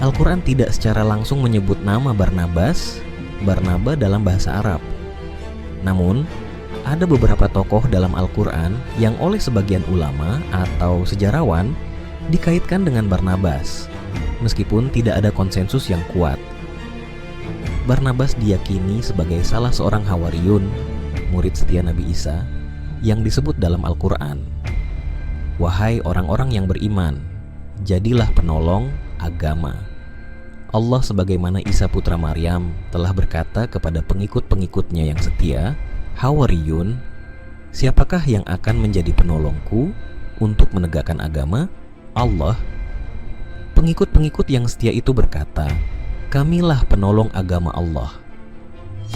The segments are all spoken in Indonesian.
Al-Quran tidak secara langsung menyebut nama Barnabas, Barnaba dalam bahasa Arab. Namun, ada beberapa tokoh dalam Al-Quran yang oleh sebagian ulama atau sejarawan dikaitkan dengan Barnabas, meskipun tidak ada konsensus yang kuat. Barnabas diyakini sebagai salah seorang Hawariyun, murid setia Nabi Isa, yang disebut dalam Al-Quran, "Wahai orang-orang yang beriman, jadilah penolong agama." Allah sebagaimana Isa putra Maryam telah berkata kepada pengikut-pengikutnya yang setia, Hawariyun, "Siapakah yang akan menjadi penolongku untuk menegakkan agama? Allah." Pengikut-pengikut yang setia itu berkata, "Kamilah penolong agama Allah."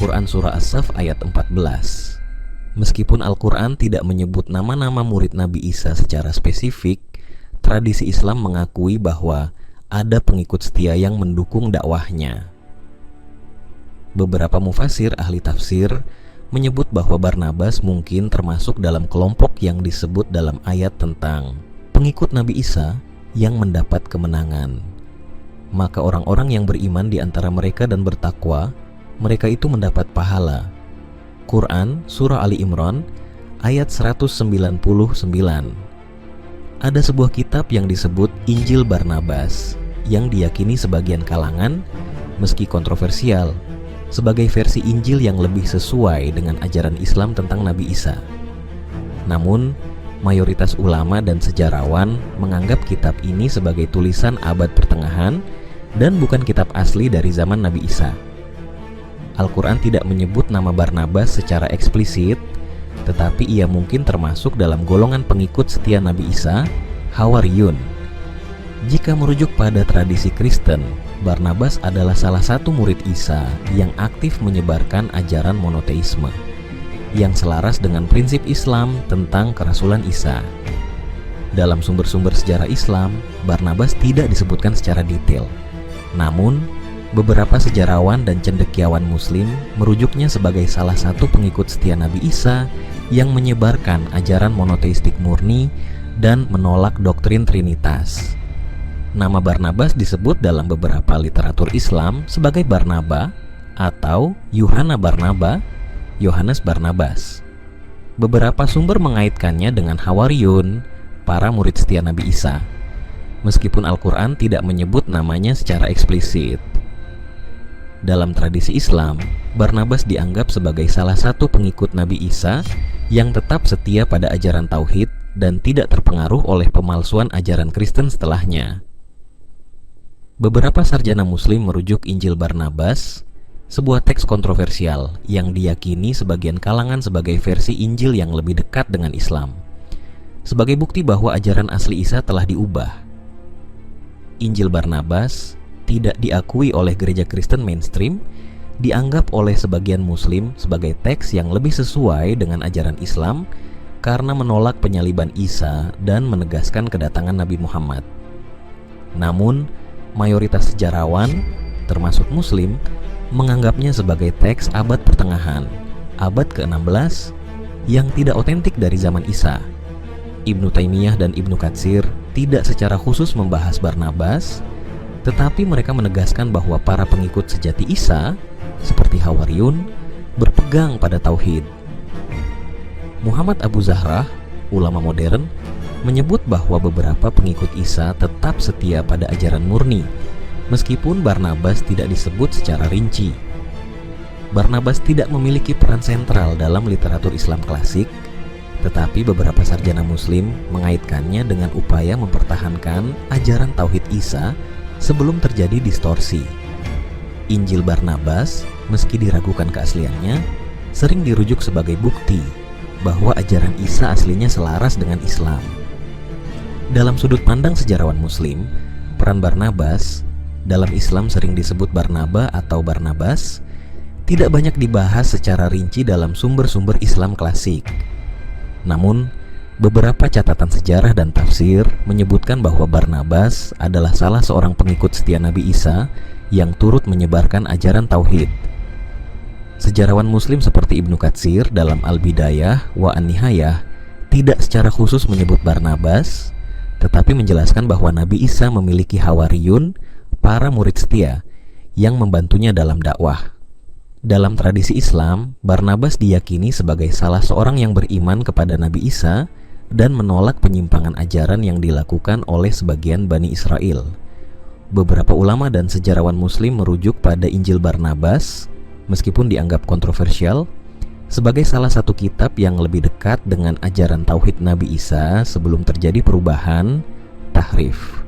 Quran Surah As-Saff ayat 14. Meskipun Al-Quran tidak menyebut nama-nama murid Nabi Isa secara spesifik, tradisi Islam mengakui bahwa ada pengikut setia yang mendukung dakwahnya. Beberapa mufasir ahli tafsir menyebut bahwa Barnabas mungkin termasuk dalam kelompok yang disebut dalam ayat tentang pengikut Nabi Isa yang mendapat kemenangan. Maka orang-orang yang beriman di antara mereka dan bertakwa, mereka itu mendapat pahala. Quran Surah Ali Imran ayat 199. Ada sebuah kitab yang disebut Injil Barnabas yang diyakini sebagian kalangan, meski kontroversial, sebagai versi Injil yang lebih sesuai dengan ajaran Islam tentang Nabi Isa. Namun, mayoritas ulama dan sejarawan menganggap kitab ini sebagai tulisan abad pertengahan dan bukan kitab asli dari zaman Nabi Isa. Al-Quran tidak menyebut nama Barnabas secara eksplisit, tetapi ia mungkin termasuk dalam golongan pengikut setia Nabi Isa, Hawariyun. Jika merujuk pada tradisi Kristen, Barnabas adalah salah satu murid Isa yang aktif menyebarkan ajaran monoteisme yang selaras dengan prinsip Islam tentang kerasulan Isa. Dalam sumber-sumber sejarah Islam, Barnabas tidak disebutkan secara detail. Namun, beberapa sejarawan dan cendekiawan Muslim merujuknya sebagai salah satu pengikut setia Nabi Isa yang menyebarkan ajaran monoteistik murni dan menolak doktrin Trinitas. Nama Barnabas disebut dalam beberapa literatur Islam sebagai Barnaba atau Yuhanna Barnaba, Yohanes Barnabas. Beberapa sumber mengaitkannya dengan Hawariyun, para murid setia Nabi Isa, meskipun Al-Quran tidak menyebut namanya secara eksplisit. Dalam tradisi Islam, Barnabas dianggap sebagai salah satu pengikut Nabi Isa yang tetap setia pada ajaran Tauhid dan tidak terpengaruh oleh pemalsuan ajaran Kristen setelahnya. Beberapa sarjana Muslim merujuk Injil Barnabas, sebuah teks kontroversial yang diyakini sebagian kalangan sebagai versi Injil yang lebih dekat dengan Islam, sebagai bukti bahwa ajaran asli Isa telah diubah. Injil Barnabas tidak diakui oleh gereja Kristen mainstream, dianggap oleh sebagian Muslim sebagai teks yang lebih sesuai dengan ajaran Islam karena menolak penyaliban Isa dan menegaskan kedatangan Nabi Muhammad. Namun, mayoritas sejarawan, termasuk Muslim, menganggapnya sebagai teks abad pertengahan, abad ke-16, yang tidak otentik dari zaman Isa. Ibnu Taimiyah dan Ibnu Katsir tidak secara khusus membahas Barnabas, tetapi mereka menegaskan bahwa para pengikut sejati Isa, seperti Hawariyun, berpegang pada Tauhid. Muhammad Abu Zahrah, ulama modern, menyebut bahwa beberapa pengikut Isa tetap setia pada ajaran murni, meskipun Barnabas tidak disebut secara rinci. Barnabas tidak memiliki peran sentral dalam literatur Islam klasik, tetapi beberapa sarjana Muslim mengaitkannya dengan upaya mempertahankan ajaran Tauhid Isa sebelum terjadi distorsi. Injil Barnabas, meski diragukan keasliannya, sering dirujuk sebagai bukti bahwa ajaran Isa aslinya selaras dengan Islam. Dalam sudut pandang sejarawan Muslim, peran Barnabas dalam Islam sering disebut Barnaba atau Barnabas, tidak banyak dibahas secara rinci dalam sumber-sumber Islam klasik. Namun, beberapa catatan sejarah dan tafsir menyebutkan bahwa Barnabas adalah salah seorang pengikut setia Nabi Isa yang turut menyebarkan ajaran Tauhid. Sejarawan Muslim seperti Ibnu Katsir dalam Al-Bidayah wa An-Nihayah tidak secara khusus menyebut Barnabas, tetapi menjelaskan bahwa Nabi Isa memiliki Hawariyun, para murid setia yang membantunya dalam dakwah. Dalam tradisi Islam, Barnabas diyakini sebagai salah seorang yang beriman kepada Nabi Isa dan menolak penyimpangan ajaran yang dilakukan oleh sebagian Bani Israel. Beberapa ulama dan sejarawan Muslim merujuk pada Injil Barnabas, meskipun dianggap kontroversial, sebagai salah satu kitab yang lebih dekat dengan ajaran tauhid Nabi Isa sebelum terjadi perubahan, tahrif.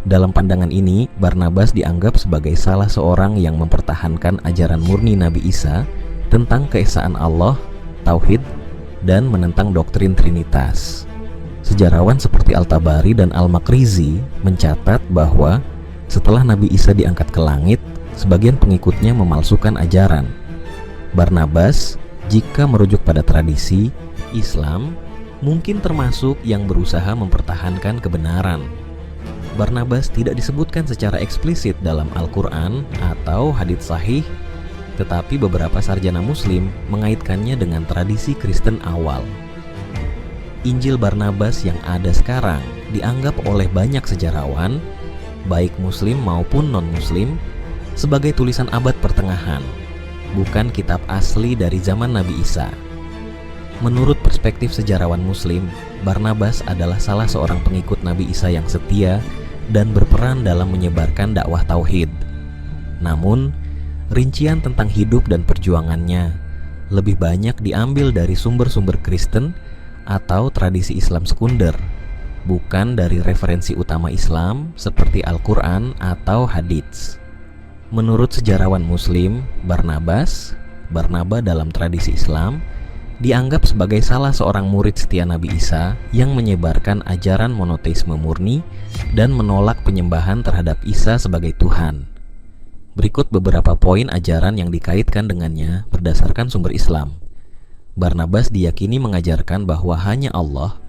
Dalam pandangan ini, Barnabas dianggap sebagai salah seorang yang mempertahankan ajaran murni Nabi Isa tentang keesaan Allah, tauhid, dan menentang doktrin Trinitas. Sejarawan seperti Al-Tabari dan Al-Makrizi mencatat bahwa setelah Nabi Isa diangkat ke langit, sebagian pengikutnya memalsukan ajaran. Barnabas, jika merujuk pada tradisi Islam, mungkin termasuk yang berusaha mempertahankan kebenaran. Barnabas tidak disebutkan secara eksplisit dalam Al-Quran atau hadits sahih, tetapi beberapa sarjana Muslim mengaitkannya dengan tradisi Kristen awal. Injil Barnabas yang ada sekarang dianggap oleh banyak sejarawan, baik Muslim maupun non-Muslim, sebagai tulisan abad pertengahan, bukan kitab asli dari zaman Nabi Isa. Menurut perspektif sejarawan Muslim, Barnabas adalah salah seorang pengikut Nabi Isa yang setia dan berperan dalam menyebarkan dakwah tauhid. Namun, rincian tentang hidup dan perjuangannya lebih banyak diambil dari sumber-sumber Kristen atau tradisi Islam sekunder, bukan dari referensi utama Islam seperti Al-Quran atau hadits. Menurut sejarawan Muslim, Barnaba dalam tradisi Islam dianggap sebagai salah seorang murid setia Nabi Isa yang menyebarkan ajaran monoteisme murni dan menolak penyembahan terhadap Isa sebagai Tuhan. Berikut beberapa poin ajaran yang dikaitkan dengannya berdasarkan sumber Islam. Barnabas diyakini mengajarkan bahwa hanya Allah,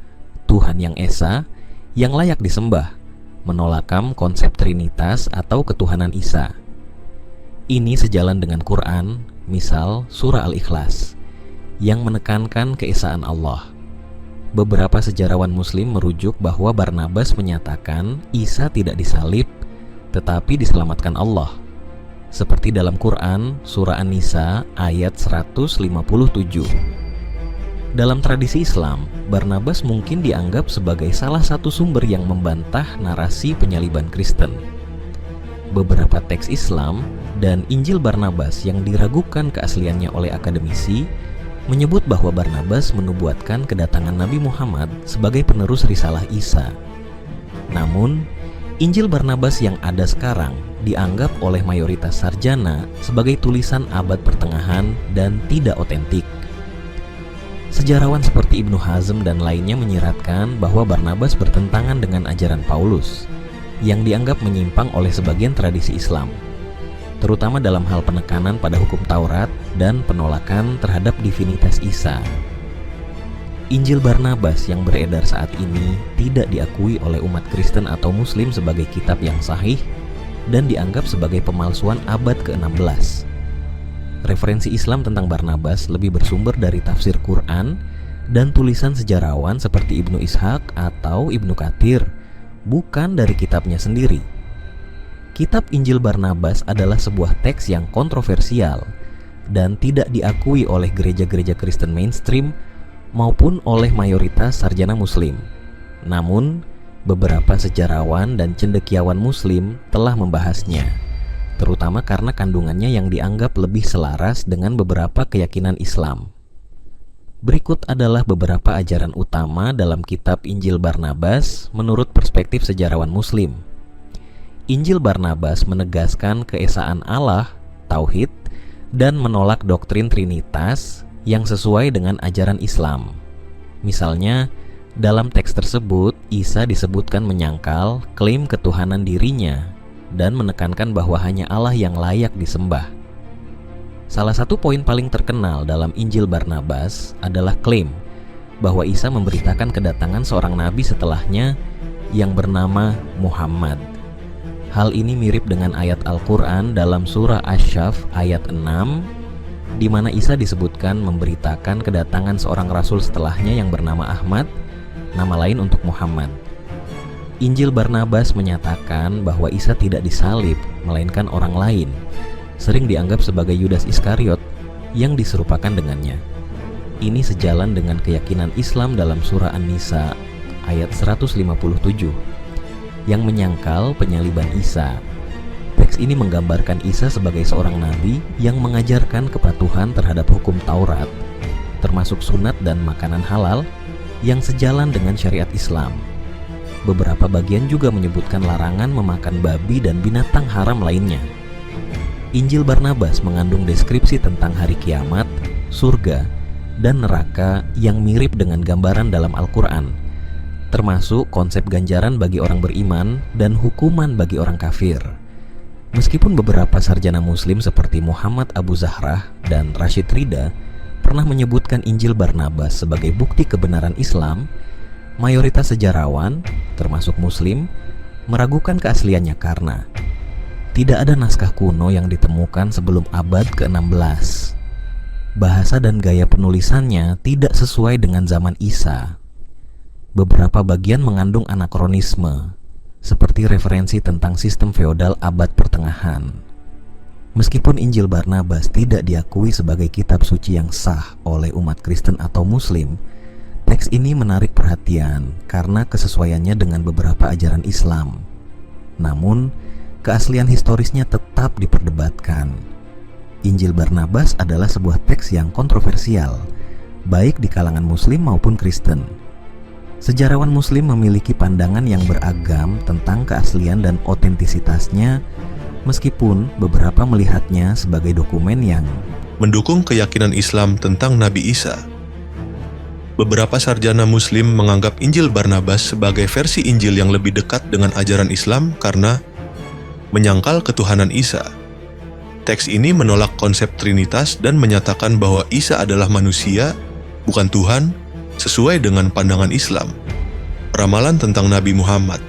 Tuhan yang Esa, yang layak disembah, menolakkan konsep Trinitas atau ketuhanan Isa. Ini sejalan dengan Quran, misal surah Al-Ikhlas, yang menekankan keesaan Allah. Beberapa sejarawan Muslim merujuk bahwa Barnabas menyatakan Isa tidak disalib, tetapi diselamatkan Allah, seperti dalam Quran surah An-Nisa ayat 157. Dalam tradisi Islam, Barnabas mungkin dianggap sebagai salah satu sumber yang membantah narasi penyaliban Kristen. Beberapa teks Islam dan Injil Barnabas yang diragukan keasliannya oleh akademisi menyebut bahwa Barnabas menubuatkan kedatangan Nabi Muhammad sebagai penerus risalah Isa. Namun, Injil Barnabas yang ada sekarang dianggap oleh mayoritas sarjana sebagai tulisan abad pertengahan dan tidak otentik. Sejarawan seperti Ibnu Hazm dan lainnya menyiratkan bahwa Barnabas bertentangan dengan ajaran Paulus yang dianggap menyimpang oleh sebagian tradisi Islam, terutama dalam hal penekanan pada hukum Taurat dan penolakan terhadap divinitas Isa. Injil Barnabas yang beredar saat ini tidak diakui oleh umat Kristen atau Muslim sebagai kitab yang sahih dan dianggap sebagai pemalsuan abad ke-16. Referensi Islam tentang Barnabas lebih bersumber dari tafsir Quran dan tulisan sejarawan seperti Ibnu Ishaq atau Ibnu Katsir, bukan dari kitabnya sendiri. Kitab Injil Barnabas adalah sebuah teks yang kontroversial dan tidak diakui oleh gereja-gereja Kristen mainstream maupun oleh mayoritas sarjana Muslim. Namun, beberapa sejarawan dan cendekiawan Muslim telah membahasnya, terutama karena kandungannya yang dianggap lebih selaras dengan beberapa keyakinan Islam. Berikut adalah beberapa ajaran utama dalam kitab Injil Barnabas menurut perspektif sejarawan Muslim. Injil Barnabas menegaskan keesaan Allah, tauhid, dan menolak doktrin Trinitas yang sesuai dengan ajaran Islam. Misalnya, dalam teks tersebut, Isa disebutkan menyangkal klaim ketuhanan dirinya dan menekankan bahwa hanya Allah yang layak disembah. Salah satu poin paling terkenal dalam Injil Barnabas adalah klaim bahwa Isa memberitakan kedatangan seorang nabi setelahnya yang bernama Muhammad. Hal ini mirip dengan ayat Al-Quran dalam surah Asy-Syaff ayat 6, di mana Isa disebutkan memberitakan kedatangan seorang rasul setelahnya yang bernama Ahmad, nama lain untuk Muhammad. Injil Barnabas menyatakan bahwa Isa tidak disalib, melainkan orang lain, sering dianggap sebagai Yudas Iskariot yang diserupakan dengannya. Ini sejalan dengan keyakinan Islam dalam surah An-Nisa ayat 157 yang menyangkal penyaliban Isa. Teks ini menggambarkan Isa sebagai seorang nabi yang mengajarkan kepatuhan terhadap hukum Taurat, termasuk sunat dan makanan halal yang sejalan dengan syariat Islam. Beberapa bagian juga menyebutkan larangan memakan babi dan binatang haram lainnya. Injil Barnabas mengandung deskripsi tentang hari kiamat, surga, dan neraka yang mirip dengan gambaran dalam Al-Quran, termasuk konsep ganjaran bagi orang beriman dan hukuman bagi orang kafir. Meskipun beberapa sarjana muslim seperti Muhammad Abu Zahrah dan Rashid Rida pernah menyebutkan Injil Barnabas sebagai bukti kebenaran Islam, mayoritas sejarawan, termasuk muslim, meragukan keasliannya karena tidak ada naskah kuno yang ditemukan sebelum abad ke-16. Bahasa dan gaya penulisannya tidak sesuai dengan zaman Isa. Beberapa bagian mengandung anakronisme, seperti referensi tentang sistem feodal abad pertengahan. Meskipun Injil Barnabas tidak diakui sebagai kitab suci yang sah oleh umat Kristen atau Muslim, teks ini menarik perhatian karena kesesuaiannya dengan beberapa ajaran Islam. Namun, keaslian historisnya tetap diperdebatkan. Injil Barnabas adalah sebuah teks yang kontroversial, baik di kalangan Muslim maupun Kristen. Sejarawan Muslim memiliki pandangan yang beragam tentang keaslian dan otentisitasnya, meskipun beberapa melihatnya sebagai dokumen yang mendukung keyakinan Islam tentang Nabi Isa. Beberapa sarjana Muslim menganggap Injil Barnabas sebagai versi Injil yang lebih dekat dengan ajaran Islam karena menyangkal ketuhanan Isa. Teks ini menolak konsep Trinitas dan menyatakan bahwa Isa adalah manusia, bukan Tuhan, sesuai dengan pandangan Islam. Ramalan tentang Nabi Muhammad.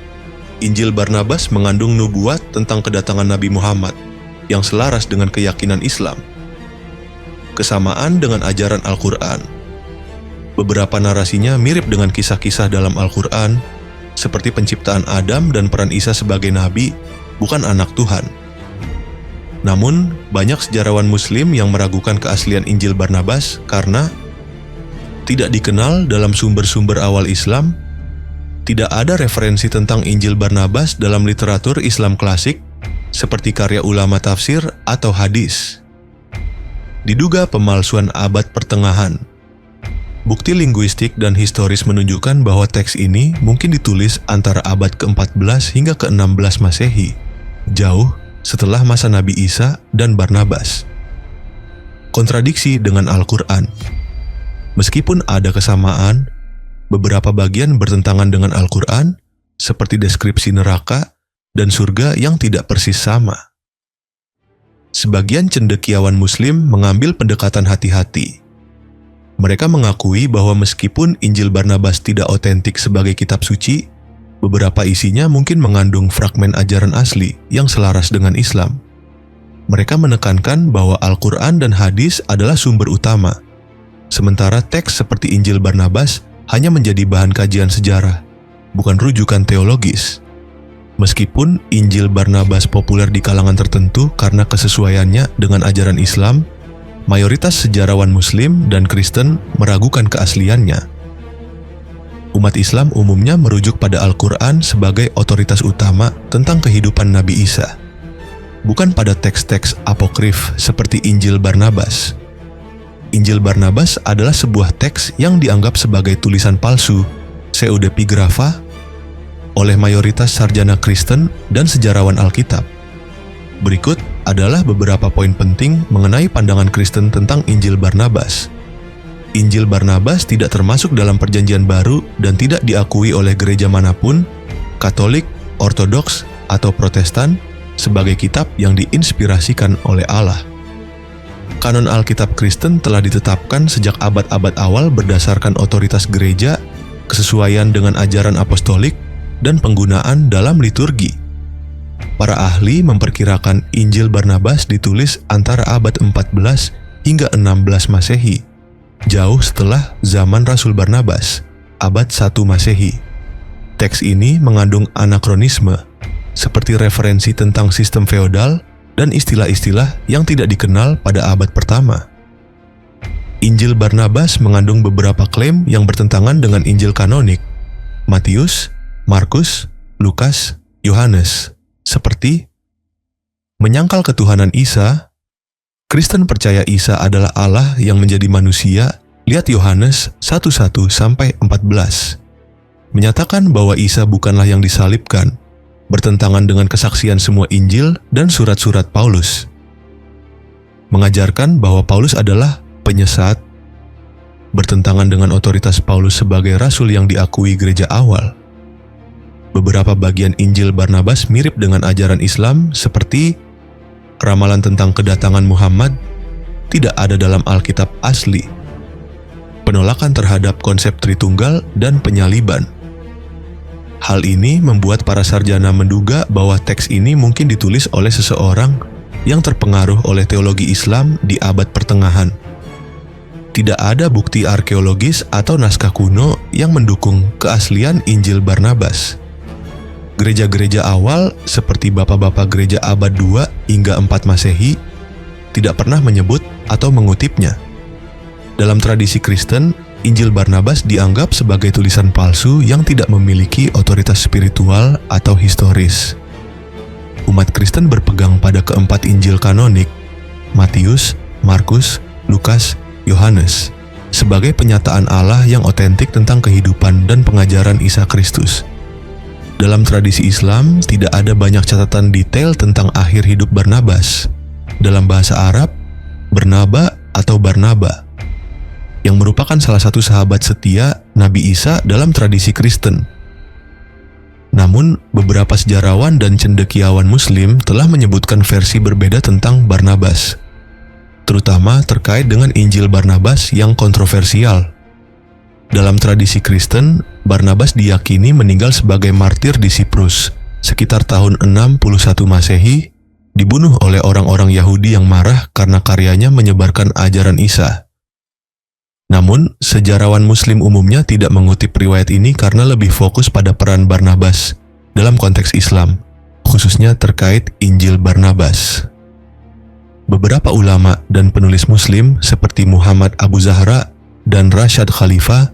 Injil Barnabas mengandung nubuat tentang kedatangan Nabi Muhammad yang selaras dengan keyakinan Islam. Kesamaan dengan ajaran Al-Quran. Beberapa narasinya mirip dengan kisah-kisah dalam Al-Quran, seperti penciptaan Adam dan peran Isa sebagai nabi, bukan anak Tuhan. Namun, banyak sejarawan Muslim yang meragukan keaslian Injil Barnabas karena tidak dikenal dalam sumber-sumber awal Islam, tidak ada referensi tentang Injil Barnabas dalam literatur Islam klasik, seperti karya ulama tafsir atau hadis. Diduga pemalsuan abad pertengahan. Bukti linguistik dan historis menunjukkan bahwa teks ini mungkin ditulis antara abad ke-14 hingga ke-16 Masehi, jauh setelah masa Nabi Isa dan Barnabas. Kontradiksi dengan Al-Quran. Meskipun ada kesamaan, beberapa bagian bertentangan dengan Al-Quran, seperti deskripsi neraka dan surga yang tidak persis sama. Sebagian cendekiawan Muslim mengambil pendekatan hati-hati. Mereka mengakui bahwa meskipun Injil Barnabas tidak otentik sebagai kitab suci, beberapa isinya mungkin mengandung fragmen ajaran asli yang selaras dengan Islam. Mereka menekankan bahwa Al-Quran dan hadis adalah sumber utama, sementara teks seperti Injil Barnabas hanya menjadi bahan kajian sejarah, bukan rujukan teologis. Meskipun Injil Barnabas populer di kalangan tertentu karena kesesuaiannya dengan ajaran Islam, mayoritas sejarawan Muslim dan Kristen meragukan keasliannya. Umat Islam umumnya merujuk pada Al-Quran sebagai otoritas utama tentang kehidupan Nabi Isa, bukan pada teks-teks apokrif seperti Injil Barnabas. Injil Barnabas adalah sebuah teks yang dianggap sebagai tulisan palsu, pseudepigrafa, oleh mayoritas sarjana Kristen dan sejarawan Alkitab. Berikut adalah beberapa poin penting mengenai pandangan Kristen tentang Injil Barnabas. Injil Barnabas tidak termasuk dalam Perjanjian Baru dan tidak diakui oleh gereja manapun, Katolik, Ortodoks, atau Protestan, sebagai kitab yang diinspirasikan oleh Allah. Kanon Alkitab Kristen telah ditetapkan sejak abad-abad awal berdasarkan otoritas gereja, kesesuaian dengan ajaran apostolik, dan penggunaan dalam liturgi. Para ahli memperkirakan Injil Barnabas ditulis antara abad 14 hingga 16 Masehi, jauh setelah zaman Rasul Barnabas, abad 1 Masehi. teks ini mengandung anakronisme, seperti referensi tentang sistem feodal dan istilah-istilah yang tidak dikenal pada abad pertama. Injil Barnabas mengandung beberapa klaim yang bertentangan dengan Injil kanonik, Matius, Markus, Lukas, Yohanes, seperti menyangkal ketuhanan Isa. Kristen percaya Isa adalah Allah yang menjadi manusia, lihat Yohanes 1:1-14. Menyatakan bahwa Isa bukanlah yang disalibkan, bertentangan dengan kesaksian semua Injil dan surat-surat Paulus. Mengajarkan bahwa Paulus adalah penyesat, bertentangan dengan otoritas Paulus sebagai rasul yang diakui gereja awal. Beberapa bagian Injil Barnabas mirip dengan ajaran Islam seperti ramalan tentang kedatangan Muhammad tidak ada dalam Alkitab asli. Penolakan terhadap konsep Tritunggal dan penyaliban. Hal ini membuat para sarjana menduga bahwa teks ini mungkin ditulis oleh seseorang yang terpengaruh oleh teologi Islam di abad pertengahan. Tidak ada bukti arkeologis atau naskah kuno yang mendukung keaslian Injil Barnabas. Gereja-gereja awal seperti bapak-bapak gereja abad 2 hingga 4 Masehi tidak pernah menyebut atau mengutipnya. Dalam tradisi Kristen, Injil Barnabas dianggap sebagai tulisan palsu yang tidak memiliki otoritas spiritual atau historis. Umat Kristen berpegang pada keempat Injil kanonik, Matius, Markus, Lukas, Yohanes, sebagai penyataan Allah yang otentik tentang kehidupan dan pengajaran Isa Kristus. Dalam tradisi Islam, tidak ada banyak catatan detail tentang akhir hidup Barnabas. Dalam bahasa Arab, Bernaba atau Barnaba, yang merupakan salah satu sahabat setia Nabi Isa dalam tradisi Kristen. Namun, beberapa sejarawan dan cendekiawan Muslim telah menyebutkan versi berbeda tentang Barnabas, terutama terkait dengan Injil Barnabas yang kontroversial. Dalam tradisi Kristen, Barnabas diyakini meninggal sebagai martir di Siprus sekitar tahun 61 Masehi, dibunuh oleh orang-orang Yahudi yang marah karena karyanya menyebarkan ajaran Isa. Namun, sejarawan Muslim umumnya tidak mengutip riwayat ini karena lebih fokus pada peran Barnabas dalam konteks Islam, khususnya terkait Injil Barnabas. Beberapa ulama dan penulis Muslim seperti Muhammad Abu Zahra dan Rashad Khalifah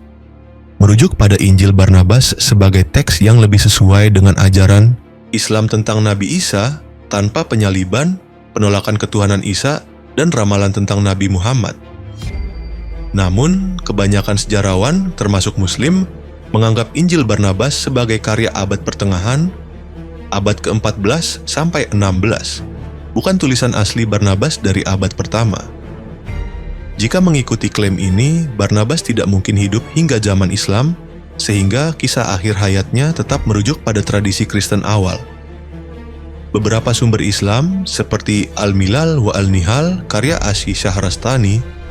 merujuk pada Injil Barnabas sebagai teks yang lebih sesuai dengan ajaran Islam tentang Nabi Isa tanpa penyaliban, penolakan ketuhanan Isa, dan ramalan tentang Nabi Muhammad. Namun, kebanyakan sejarawan, termasuk Muslim, menganggap Injil Barnabas sebagai karya abad pertengahan, abad ke-14 sampai 16, bukan tulisan asli Barnabas dari abad pertama. Jika mengikuti klaim ini, Barnabas tidak mungkin hidup hingga zaman Islam, sehingga kisah akhir hayatnya tetap merujuk pada tradisi Kristen awal. Beberapa sumber Islam, seperti Al-Milal wa Al-Nihal karya Asy Syahrastani,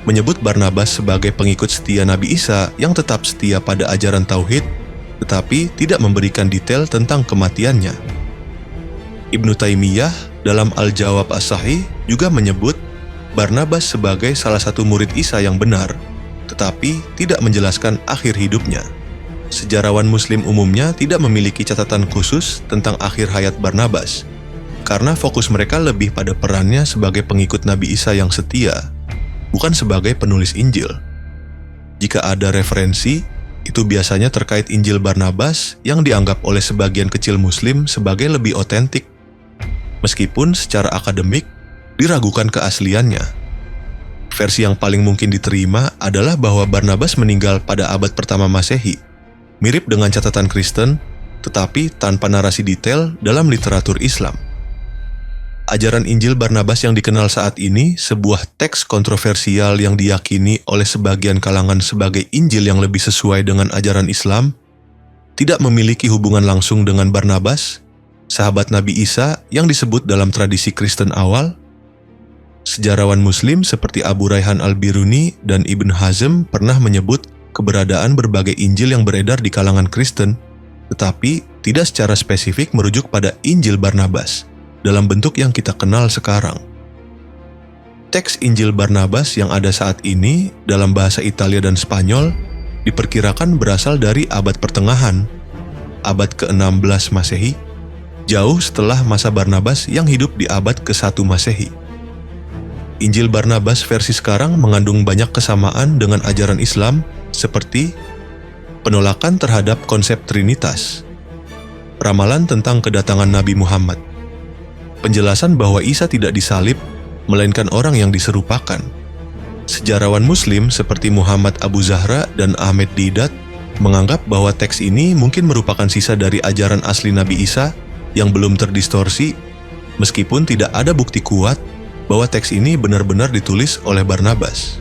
menyebut Barnabas sebagai pengikut setia Nabi Isa yang tetap setia pada ajaran Tauhid, tetapi tidak memberikan detail tentang kematiannya. Ibnu Taimiyah dalam Al-Jawab As-Sahih juga menyebut Barnabas sebagai salah satu murid Isa yang benar, tetapi tidak menjelaskan akhir hidupnya. Sejarawan Muslim umumnya tidak memiliki catatan khusus tentang akhir hayat Barnabas, karena fokus mereka lebih pada perannya sebagai pengikut Nabi Isa yang setia, bukan sebagai penulis Injil. Jika ada referensi, itu biasanya terkait Injil Barnabas yang dianggap oleh sebagian kecil Muslim sebagai lebih otentik, meskipun secara akademik diragukan keasliannya. Versi yang paling mungkin diterima adalah bahwa Barnabas meninggal pada abad pertama Masehi, mirip dengan catatan Kristen, tetapi tanpa narasi detail dalam literatur Islam. Ajaran Injil Barnabas yang dikenal saat ini sebuah teks kontroversial yang diyakini oleh sebagian kalangan sebagai Injil yang lebih sesuai dengan ajaran Islam, tidak memiliki hubungan langsung dengan Barnabas, sahabat Nabi Isa yang disebut dalam tradisi Kristen awal. Sejarawan Muslim seperti Abu Raihan Al-Biruni dan Ibn Hazm pernah menyebut keberadaan berbagai Injil yang beredar di kalangan Kristen, tetapi tidak secara spesifik merujuk pada Injil Barnabas dalam bentuk yang kita kenal sekarang. Teks Injil Barnabas yang ada saat ini dalam bahasa Italia dan Spanyol diperkirakan berasal dari abad pertengahan abad ke-16 Masehi, jauh setelah masa Barnabas yang hidup di abad ke-1 Masehi. Injil Barnabas versi sekarang mengandung banyak kesamaan dengan ajaran Islam seperti penolakan terhadap konsep Trinitas, ramalan tentang kedatangan Nabi Muhammad, penjelasan bahwa Isa tidak disalib, melainkan orang yang diserupakan. Sejarawan Muslim seperti Muhammad Abu Zahra dan Ahmed Didat menganggap bahwa teks ini mungkin merupakan sisa dari ajaran asli Nabi Isa yang belum terdistorsi, meskipun tidak ada bukti kuat bahwa teks ini benar-benar ditulis oleh Barnabas.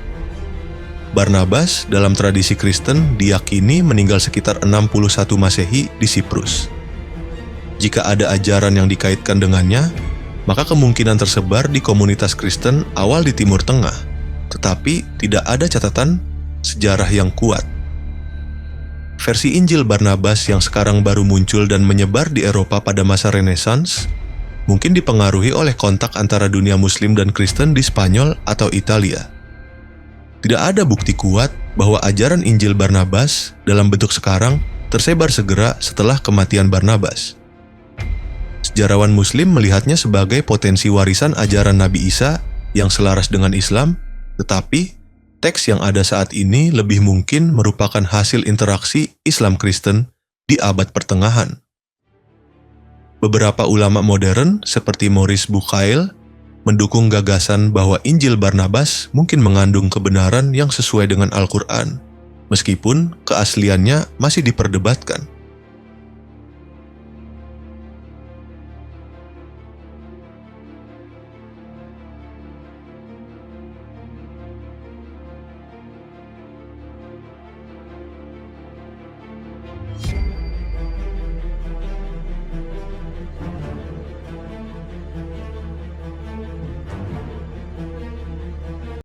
Barnabas dalam tradisi Kristen diyakini meninggal sekitar 61 Masehi di Siprus. Jika ada ajaran yang dikaitkan dengannya, maka kemungkinan tersebar di komunitas Kristen awal di Timur Tengah, tetapi tidak ada catatan sejarah yang kuat. Versi Injil Barnabas yang sekarang baru muncul dan menyebar di Eropa pada masa Renaissance mungkin dipengaruhi oleh kontak antara dunia Muslim dan Kristen di Spanyol atau Italia. Tidak ada bukti kuat bahwa ajaran Injil Barnabas dalam bentuk sekarang tersebar segera setelah kematian Barnabas. Sejarawan Muslim melihatnya sebagai potensi warisan ajaran Nabi Isa yang selaras dengan Islam, tetapi teks yang ada saat ini lebih mungkin merupakan hasil interaksi Islam Kristen di abad pertengahan. Beberapa ulama modern seperti Maurice Bucaille mendukung gagasan bahwa Injil Barnabas mungkin mengandung kebenaran yang sesuai dengan Al-Quran, meskipun keasliannya masih diperdebatkan.